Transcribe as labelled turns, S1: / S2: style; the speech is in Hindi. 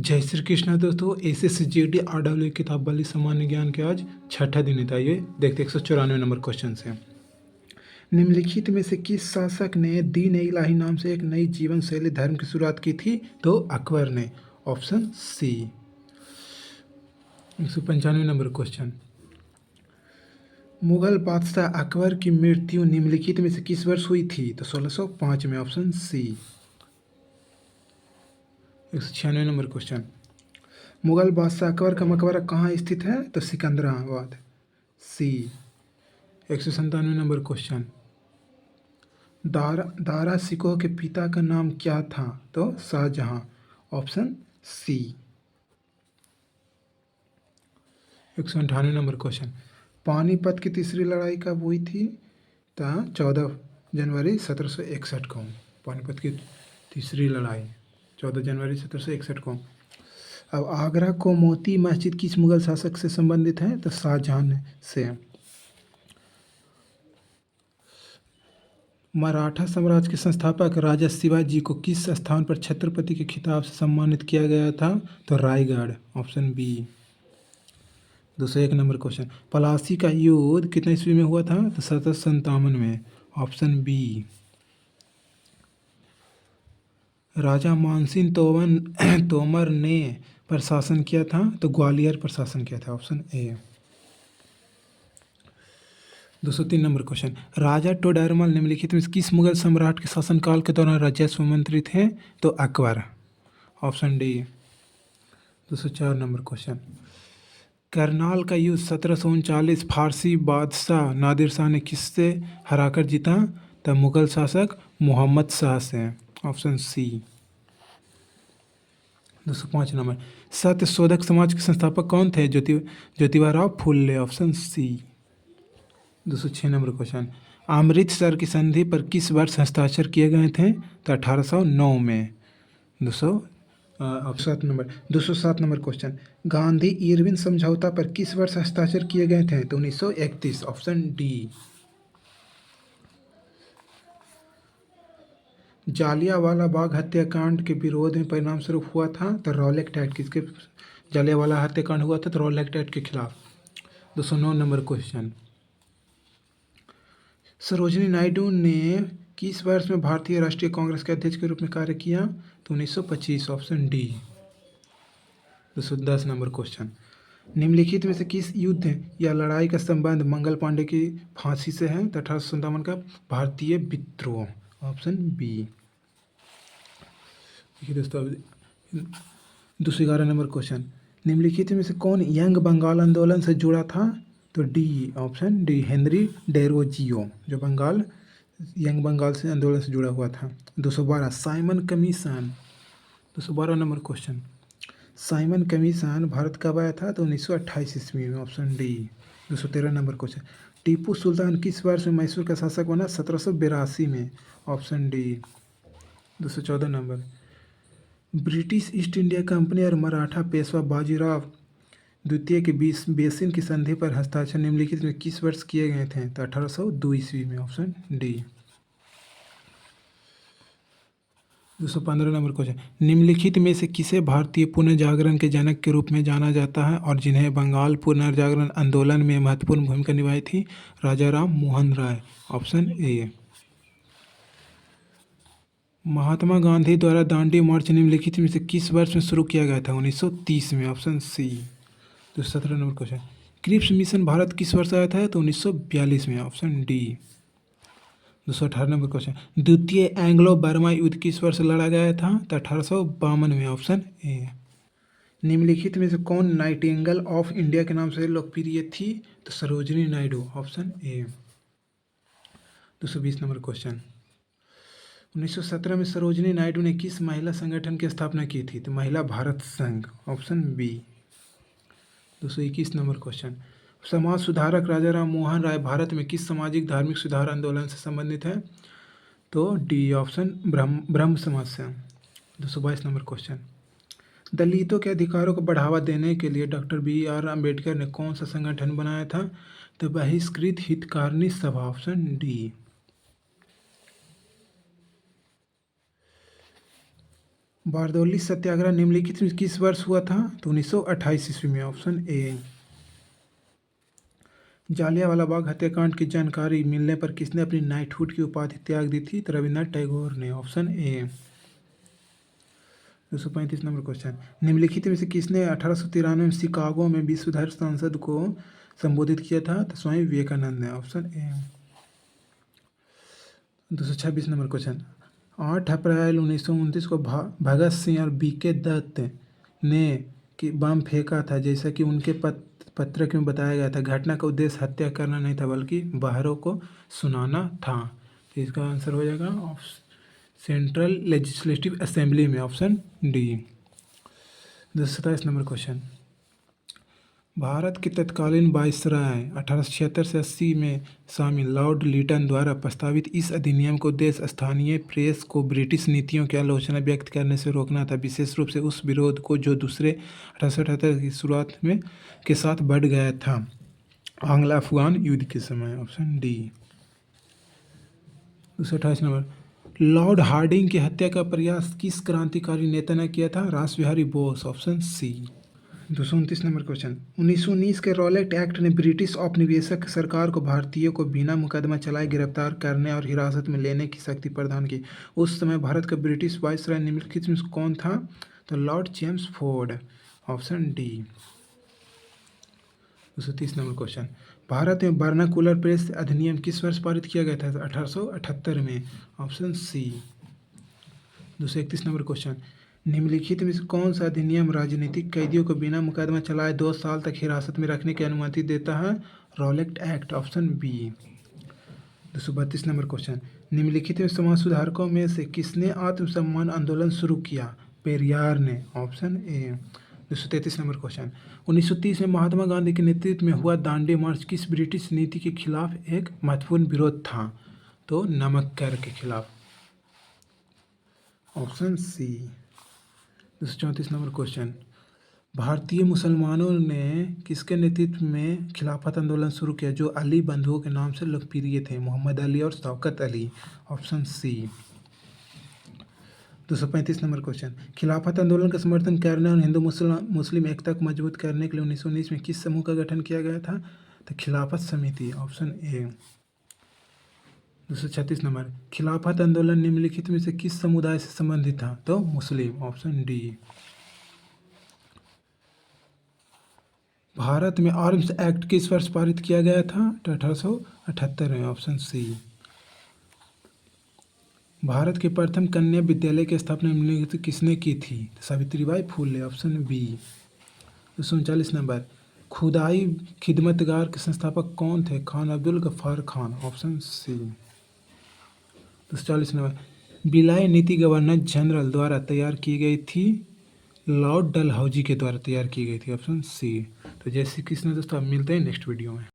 S1: जय श्री कृष्णा दोस्तों। एसएससीजीडी आरडब्ल्यू किताब वाली सामान्य ज्ञान के आज छठा दिन है। आइए देखते 194 नंबर क्वेश्चन से। निम्नलिखित में से किस शासक ने दीन ए इलाही नाम से एक नई जीवन शैली धर्म की शुरुआत की थी? तो अकबर ने। Option C. 195 number question. Mughal बादशाह अकबर की मृत्यु निम्नलिखित में से किस वर्ष हुई थी? तो 1605 में। Option C. 196 number question. Mughal बादशाह अकबर का मकबरा कहाँ स्थित है? तो Sikandrabad. C. 197 number question. Dara Shikoh के पिता का नाम क्या था? तो Shahjahan. Option C. 198 number question. Panipat की तीसरी लड़ाई कब हुई थी? तो 14 जनवरी 1761 को। पानीपत की तीसरी लड़ाई 14 जनवरी 1761 को। अब आगरा को मोती मस्जिद किस मुगल शासक से संबंधित है? तो शाहजहां से। मराठा साम्राज्य के संस्थापक राजा शिवाजी को किस स्थान पर छत्रपति के खिताब से सम्मानित किया गया था? तो Raigad. Option B. 201 number question. Plassey का युद्ध कितने ईस्वी में हुआ था? तो 1757 में। Option B. राजा मानसिंह तोमर ने प्रशासन किया था? तो ग्वालियर प्रशासन किया था। Option A. 203 नंबर क्वेश्चन। राजा टोडरमल निम्नलिखित में से किस मुगल सम्राट के शासनकाल के दौरान राजस्व मंत्री थे? तो Akbar. Option D. 204 number question. Karnal का युद्ध 1739 फारसी बादशाह नादिर शाह ने किससे हराकर जीता? तो मुगल शासक मोहम्मद शाह से। Option C. 205 number. Satyashodhak Samaj के संस्थापक कौन थे? ज्योतिबा फुले। Option C. 206 नंबर क्वेश्चन। अमृतसर की संधि पर किस वर्ष हस्ताक्षर किए गए थे? तो 1809 में। 207 नंबर क्वेश्चन। गांधी इरविन समझौता पर किस वर्ष हस्ताक्षर किए गए थे? तो 1931। Option D. जालियांवाला बाग हत्याकांड के विरोध में परिणाम स्वरूप हुआ था? तो रॉलेट एक्ट। किसके जालियांवाला हत्याकांड हुआ था? तो रॉलेट एक्ट के खिलाफ। 209 नंबर क्वेश्चन। सरोजिनी नायडू ने किस वर्ष में भारतीय राष्ट्रीय कांग्रेस के अध्यक्ष के रूप में कार्य किया? तो 1925। Option D. 210 number question. निम्नलिखित में से किस युद्ध या लड़ाई का संबंध मंगल पांडे की फांसी से है? तो 1857 का भारतीय विद्रोह। Option B. देखिए दोस्तों, 211 नंबर क्वेश्चन। निम्नलिखित में से कौन यंग बंगाल आंदोलन से जुड़ा था? तो D. Option D. Henry Derozio, जो यंग बंगाल से आंदोलन से जुड़ा हुआ था। 212 साइमन कमीशन। 212 नंबर क्वेश्चन। साइमन कमीशन भारत कब आया था? तो 1928 ईस्वी में। Option D. 213 नंबर क्वेश्चन। टीपू सुल्तान किस वर्ष में मैसूर का शासक बना? 1782 में। Option D. 214 नंबर। ब्रिटिश ईस्ट इंडिया कंपनी और मराठा पेशवा बाजीराव द्वितीय के बीच बेसिन की संधि पर हस्ताक्षर निम्नलिखित में किस वर्ष किए गए थे? तो 1802 ईस्वी में। Option D. 215 number question. निम्नलिखित में से किसे भारतीय पुनर्जागरण के जनक के रूप में जाना जाता है और जिन्हें बंगाल पुनर्जागरण आंदोलन में महत्वपूर्ण भूमिका निभाई थी? राजा राम मोहन राय। Option A. महात्मा गांधी द्वारा दांडी मार्च निम्नलिखित में से किस वर्ष में शुरू किया गया था? 1930 में। Option C. 217 number question. Cripps mission Bharat किस वर्ष आया था? तो 1942 में। Option D. 218 number question. द्वितीय एंग्लो बर्मा युद्ध किस वर्ष लड़ा गया था? तो 1852 में। Option A. निम्नलिखित में से कौन नाइटिंगेल ऑफ इंडिया के नाम से लोकप्रिय थी? तो Sarojini Naidu. Option A. 220 number question. 1917 में सरोजिनी नायडू ने किस महिला संगठन की स्थापना की थी? तो महिला भारत संघ। Option B. 221 number question. समाज सुधारक राजा राम मोहन राय भारत में किस सामाजिक धार्मिक सुधार आंदोलन से संबंधित है? तो डी। ऑप्शन ब्रह्म समाज से। 222 नंबर क्वेश्चन। दलितों के अधिकारों को बढ़ावा देने के लिए डॉक्टर BR अम्बेडकर ने कौन सा संगठन बनाया था? तो बहिष्कृत हितकारिणी सभा। Option D. बारदौली सत्याग्रह निम्नलिखित में किस वर्ष हुआ था? तो 1928 ईस्वी में, ऑप्शन ए। जालियांवाला बाग हत्याकांड की जानकारी मिलने पर किसने अपनी नाइटहुड की उपाधि त्याग दी थी? तो रविन्द्रनाथ टैगोर ने, ऑप्शन ए। 235 नंबर क्वेश्चन, निम्नलिखित में से किसने 1893 में शिकागो में विश्व धर्म संसद को संबोधित किया था? तो स्वामी विवेकानंद ने, ऑप्शन ए। 226 नंबर क्वेश्चन, 8 अप्रैल 1929 को भगत सिंह और बीके दत्त ने कि बम फेंका था, जैसा कि उनके पत्रक में बताया गया था। घटना का उद्देश्य हत्या करना नहीं था, बल्कि बाहरों को सुनाना था। तो इसका आंसर हो जाएगा सेंट्रल लेजिस्लेटिव असेंबली में, option D. 227 number question, Bharat के तत्कालीन वायसराय 1876 से 80 में शामिल लॉर्ड लिटन द्वारा प्रस्तावित इस अधिनियम का उद्देश्य स्थानीय प्रेस को ब्रिटिश नीतियों की आलोचना व्यक्त करने से रोकना था, विशेष रूप से उस विरोध को जो दूसरे 1878 की शुरुआत में के साथ बढ़ गया था, आंग्ल अफगान युद्ध के समय, option D. 228 number, Lord Hardinge की हत्या का प्रयास किस क्रांतिकारी नेता ने किया था? Ras Bihari Bose, option C. 229 number question, 1919 के रॉलेट एक्ट ने ब्रिटिश औपनिवेशिक सरकार को भारतीयों को बिना मुकदमा चलाए गिरफ्तार करने और हिरासत में लेने की शक्ति प्रदान की। उस समय भारत का ब्रिटिश वायसराय निम्नलिखित में कौन था? तो Lord James Ford, option D. 230 number question, Bharat में वर्नाकुलर प्रेस अधिनियम किस वर्ष पारित किया गया था? 1878 में, ऑप्शन सी। 231 नंबर क्वेश्चन, निम्नलिखित में से कौन सा अधिनियम राजनीतिक कैदियों को बिना मुकदमा चलाए 2 साल तक हिरासत में रखने की अनुमति देता है? Rowlatt Act, option B. 232 number question, निम्नलिखित में समाज सुधारकों में से किसने आत्मसम्मान आंदोलन शुरू किया? पेरियार ने, ऑप्शन ए। 233 नंबर क्वेश्चन, 1930 में महात्मा गांधी के नेतृत्व में हुआ दांडी मार्च किस ब्रिटिश नीति के खिलाफ एक महत्वपूर्ण विरोध था? तो नमक कर के खिलाफ, ऑप्शन सी। 234 नंबर क्वेश्चन, भारतीय मुसलमानों ने किसके नेतृत्व में खिलाफत आंदोलन शुरू किया जो अली बंधुओं के नाम से लोकप्रिय थे? मोहम्मद अली और Shaukat Ali, option C. 235 number question, Khilafat आंदोलन का समर्थन करने और हिंदू मुस्लिम एकता को मजबूत करने के लिए 1919 में किस समूह का गठन किया गया था? तो खिलाफत समिति, ऑप्शन ए। 236 नंबर, खिलाफत आंदोलन निम्नलिखित में से किस समुदाय से संबंधित था? तो मुस्लिम, ऑप्शन डी। भारत में आर्म्स एक्ट किस वर्ष पारित किया गया था? तो 1878 में, ऑप्शन सी। भारत के प्रथम कन्या विद्यालय की स्थापना निम्नलिखित किसने की थी? Savitribai Phule, option B. 239 number, Khudai Khidmatgar के संस्थापक कौन थे? Khan Abdul Ghaffar Khan, option C. 240 number, विलय नीति गवर्नर जनरल द्वारा तैयार की गई थी? लॉर्ड डलहौजी के द्वारा तैयार की गई थी, ऑप्शन सी। तो जय श्री कृष्ण दोस्तों, अब मिलते हैं नेक्स्ट वीडियो में।